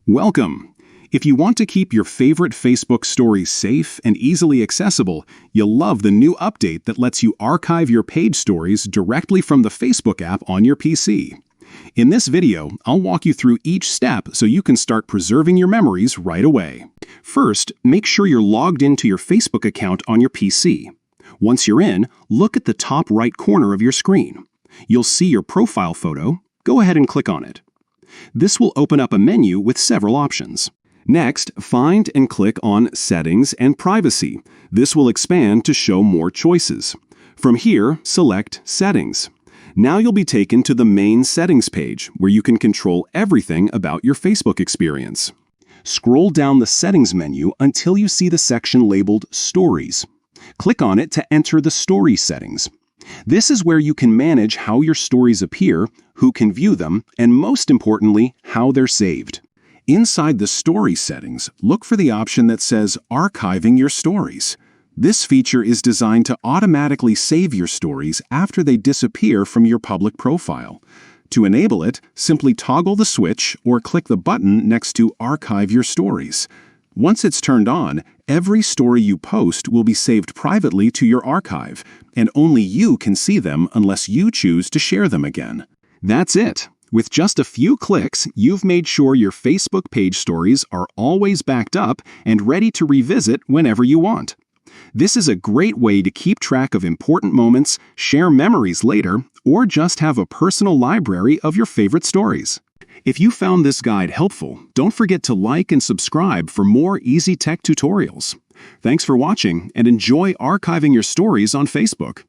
Welcome! If you want to keep your favorite Facebook stories safe and easily accessible, you'll love the new update that lets you archive your page stories directly from the Facebook app on your PC. In this video, I'll walk you through each step so you can start preserving your memories right away. First, make sure you're logged into your Facebook account on your PC. Once you're in, look at the top right corner of your screen. You'll see your profile photo. Go ahead and click on it. This will open up a menu with several options. Next, find and click on Settings and Privacy. This will expand to show more choices. From here, select Settings. Now you'll be taken to the main settings page, where you can control everything about your Facebook experience. Scroll down the settings menu until you see the section labeled Stories. Click on it to enter the story settings. This is where you can manage how your stories appear, who can view them, and most importantly, how they're saved. Inside the story settings, look for the option that says Archiving Your Stories. This feature is designed to automatically save your stories after they disappear from your public profile. To enable it, simply toggle the switch or click the button next to Archive Your Stories. Once it's turned on, every story you post will be saved privately to your archive, and only you can see them unless you choose to share them again. That's it. With just a few clicks, you've made sure your Facebook page stories are always backed up and ready to revisit whenever you want. This is a great way to keep track of important moments, share memories later, or just have a personal library of your favorite stories. If you found this guide helpful, don't forget to like and subscribe for more easy tech tutorials. Thanks for watching and enjoy archiving your stories on Facebook.